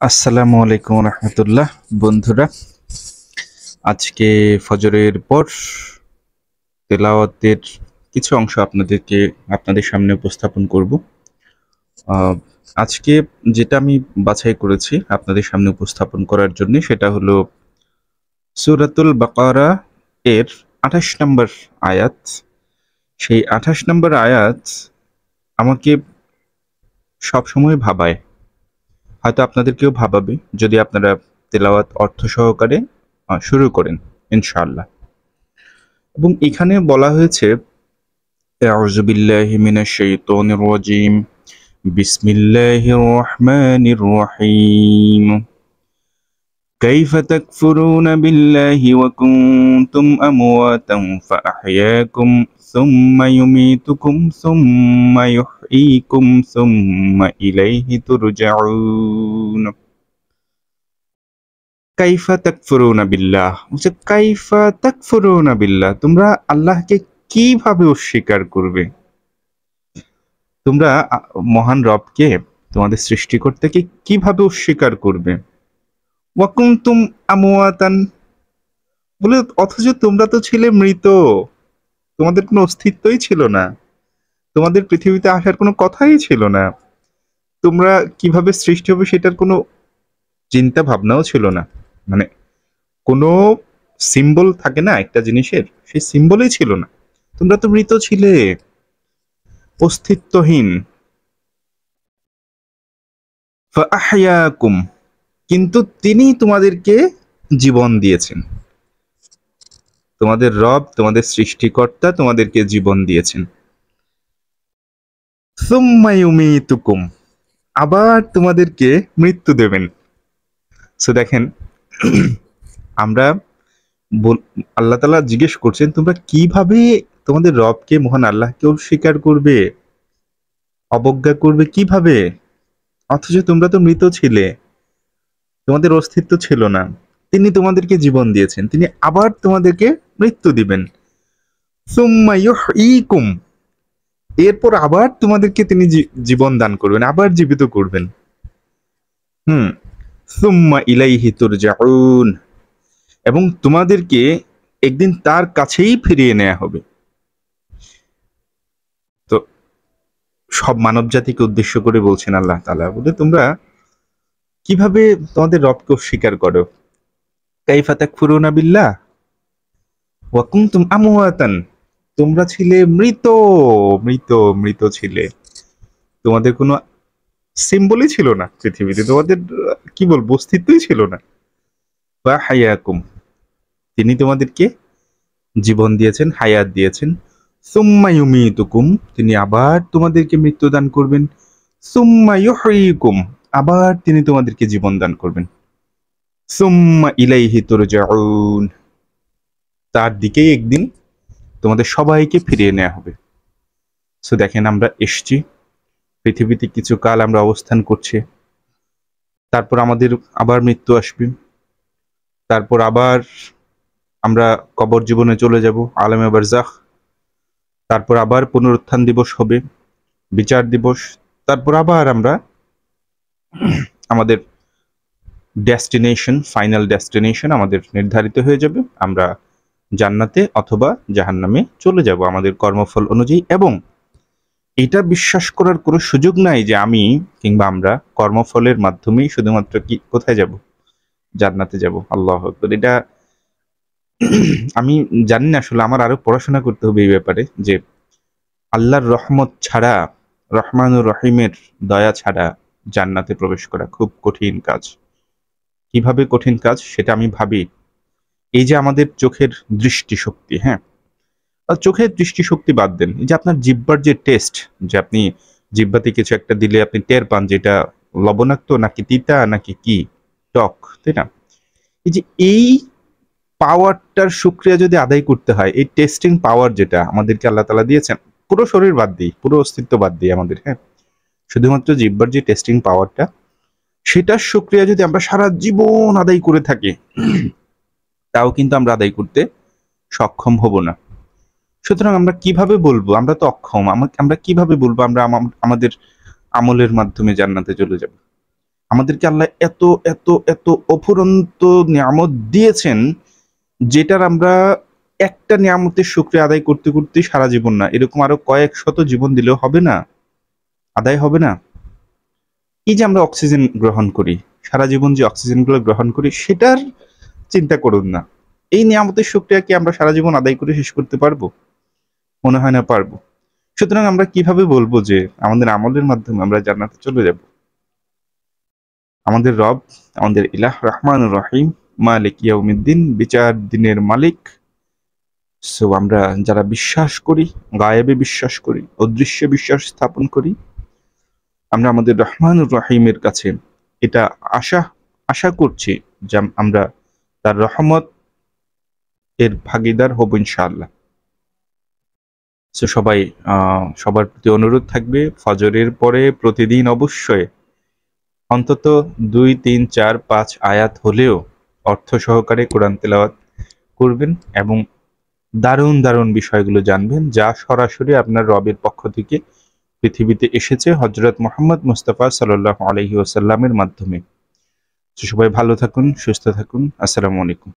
আসসালামু আলাইকুম রহমতুল্লাহ। বন্ধুরা, আজকে ফজরের পর তেলাওয়াতের কিছু অংশ আপনাদের সামনে উপস্থাপন করব। আহ, আজকে যেটা আমি বাছাই করেছি আপনাদের সামনে উপস্থাপন করার জন্য, সেটা হলো সূরাতুল বাকারা এর 28 নম্বর আয়াত। সেই 28 নম্বর আয়াত আমাকে সবসময় ভাবায়, হয়তো আপনাদেরকেও ভাবাবে যদি আপনারা তেলাওয়াত অর্থ সহকারে শুরু করেন, ইনশাআল্লাহ। এবং এখানে বলা হয়েছে, আউযু বিল্লাহি মিনাশ শাইতানির রাজীম, বিসমিল্লাহির রহমানির রহিম। كيف تكفرون بالله وكنتم أمواتا فأحياكم ثم يميتكم ثم يحييكم ثم إليه ترجعون। কাইফা তাকফুরুনা বিল্লাহ, বলছে কাইফা তাকফুরুনা বিল্লাহ, তোমরা আল্লাহকে কিভাবে অস্বীকার করবে? তোমরা মহান রবকে, তোমাদের সৃষ্টিকর্তাকে কিভাবে অস্বীকার করবে? ওয়াকুনতুম আমওয়াতান, বলে অথচ তোমরা তো ছিলে মৃত, তোমাদের কোনো অস্তিত্বই ছিল না, তোমাদের পৃথিবীতে আসার কোনো কথাই ছিল না, তোমরা কিভাবে সৃষ্টি হবে সেটার কোনো চিন্তা ভাবনাও ছিল না। মানে কোনো সিম্বল থাকে না একটা জিনিসের, সেই সিম্বলই ছিল না, তোমরা তো মৃত ছিলে, অস্তিত্বহীন। ফাআহইয়াকুম, কিন্তু তিনি তোমাদেরকে জীবন দিয়েছেন, তোমাদের রব, তোমাদের সৃষ্টিকর্তা তোমাদেরকে জীবন দিয়েছেন। সুম্মা ইউমীতুকুম, আবার তোমাদেরকে মৃত্যু দেবেন। সো দেখেন, আমরা আল্লাহ তাআলা জিজ্ঞেস করছেন তোমরা কিভাবে তোমাদের রবকে, মহান আল্লাহকে অস্বীকার করবে, অবজ্ঞা করবে কিভাবে, অথচ তোমরা তো মৃত ছিলে, তোমাদের অস্তিত্ব ছিল না। তিনি তোমাদেরকে জীবন দিয়েছেন, তিনি আবার তোমাদেরকে মৃত্যু দিবেন। সুম্মা ইউহয়িকুম, এরপর আবার তোমাদেরকে তিনি জীবন দান করবেন, আবার জীবিত করবেন। সুম্মা ইলাইহি তুরজাউন, এবং তোমাদেরকে একদিন তার কাছেই ফিরিয়ে নেওয়া হবে। তো সব মানব জাতিকে উদ্দেশ্য করে বলছেন আল্লাহ তাআলা, বলে তোমরা কিভাবে তোমাদের রবকে অস্বীকার করো? কাইফা তাকফুরুনা বিল্লাহ ওয়া কুনতুম আমওয়াতান, তোমরা ছিলে মৃত, মৃত মৃত ছিলে, তোমাদের কোনো সিম্বলই ছিল না পৃথিবীতে, তোমাদের কি বলবো, অস্তিত্বই ছিল না। বা হায়াকুম, তিনি তোমাদেরকে জীবন দিয়েছেন, হায়াত দিয়েছেন। সুম্মা ইউমীতুকুম, তিনি আবার তোমাদেরকে মৃত্যুদান করবেন। সুম্মা ইউহয়িকুম, আবার তিনি তোমাদেরকে জীবন দান করবেন। সুম্মা ইলাইহি তুরজাউন, তার দিকেই একদিন তোমাদের সবাইকে ফিরিয়ে নেওয়া হবে। সো দেখেন, আমরা এসছি পৃথিবীতে, কিছু কাল আমরা অবস্থান করছি, তারপর আমাদের আবার মৃত্যু আসবে, তারপর আবার আমরা কবর জীবনে চলে যাব, আলামে বারজাখ, তারপর আবার পুনরুত্থান দিবস হবে, বিচার দিবস, তারপর আবার আমরা আমাদের ডেস্টিনেশন, ফাইনাল ডেস্টিনেশন আমাদের নির্ধারিত হয়ে যাবে, আমরা জান্নাতে অথবা জাহান্নামে চলে যাব আমাদের কর্মফল অনুযায়ী। এবং এটা বিশ্বাস করার কোনো সুযোগ নাই যে আমি কিংবা আমরা কর্মফলের মাধ্যমেই শুধুমাত্র কি কোথায় যাব, জান্নাতে যাব। আল্লাহু আকবার। এটা আমি জানি না, আসলে আমার আরো পড়াশোনা করতে হবে এই ব্যাপারে, যে আল্লাহর রহমত ছাড়া, রহমানুর রহিমের দয়া ছাড়া জান্নাতে প্রবেশ করা খুব কঠিন কাজ। কিভাবে কঠিন কাজ সেটা আমি ভাবি, এই যে আমাদের চোখের দৃষ্টিশক্তি, হ্যাঁ, চোখের দৃষ্টিশক্তি বাদ দেন, এই যে আপনার জিহ্বার যে টেস্ট, যে আপনি জিহ্বাতে কিছু একটা দিলে আপনি টের পান যেটা লবণাক্ত নাকি তিতা নাকি কি টক, তাই না? এই যে এই পাওয়ারটার শুকরিয়া যদি আদায় করতে হয়, এই টেস্টিং পাওয়ার যেটা আমাদেরকে আল্লাহ তাআলা দিয়েছেন, পুরো শরীর বাদ দিই, পুরো অস্তিত্ব বাদ দিই আমাদের, হ্যাঁ, শুধুমাত্র জিহ্বার যে টেস্টিং পাওয়ারটা, সেটার শুকরিয়া যদি আমরা সারা জীবন আদায় করে থাকি, তাও কিন্তু আমরা আদায় করতে সক্ষম হব না। সুতরাং আমরা কিভাবে বলবো, আমরা তো অক্ষম, আমরা কিভাবে বলবো আমরা আমাদের আমলের মাধ্যমে জান্নাতে চলে যাব? আমাদেরকে আল্লাহ এত এত এত অফুরন্ত নিয়ামত দিয়েছেন, যেটার আমরা একটা নিয়ামতের শুকরিয়া আদায় করতে করতে সারা জীবন না, এরকম আরো কয়েক শত জীবন দিলেও হবে না, আদায় হবে না। এই যে আমরা অক্সিজেন গ্রহণ করি, সারা জীবন যে অক্সিজেনগুলো গ্রহণ করি, সেটার চিন্তা করুন না। এই নিয়ামতের শুকরিয়া কি আমরা সারা জীবন আদায় করে শেষ করতে পারবো? মনে হয় না পারবো। সুতরাং আমরা কিভাবে বলবো যে আমাদের আমলের মাধ্যমে আমরা জান্নাতে চলে যাব? আমাদের রব, আমাদের ইলাহ রহমানুর রহিম, মালিক ইয়াউমিদ্দিন, বিচার দিনের মালিক। সো আমরা যারা বিশ্বাস করি, গায়েবে বিশ্বাস করি, অদৃশ্যে বিশ্বাস স্থাপন করি, আমরা আমাদের রহমানুর রহিমের কাছে এটা আশা আশা করছি যে আমরা তার রহমত এর ভাগীদার হব ইনশাআল্লাহ। সো সবাই সবার প্রতি অনুরোধ থাকবে, ফজরের পরে প্রতিদিন অবশ্যই অন্তত 2, 3, 4, 5 আয়াত হলেও অর্থ সহকারে কোরআন তেলাওয়াত করবেন এবং দারুণ দারুণ বিষয়গুলো জানবেন, যা সরাসরি আপনার রবের পক্ষ থেকে পৃথিবীতে এসেছে হযরত মুহাম্মদ মুস্তাফা সাল্লাল্লাহু আলাইহি ওয়াসাল্লামের মাধ্যমে। সবাই ভালো থাকুন, সুস্থ থাকুন। আসসালামু আলাইকুম।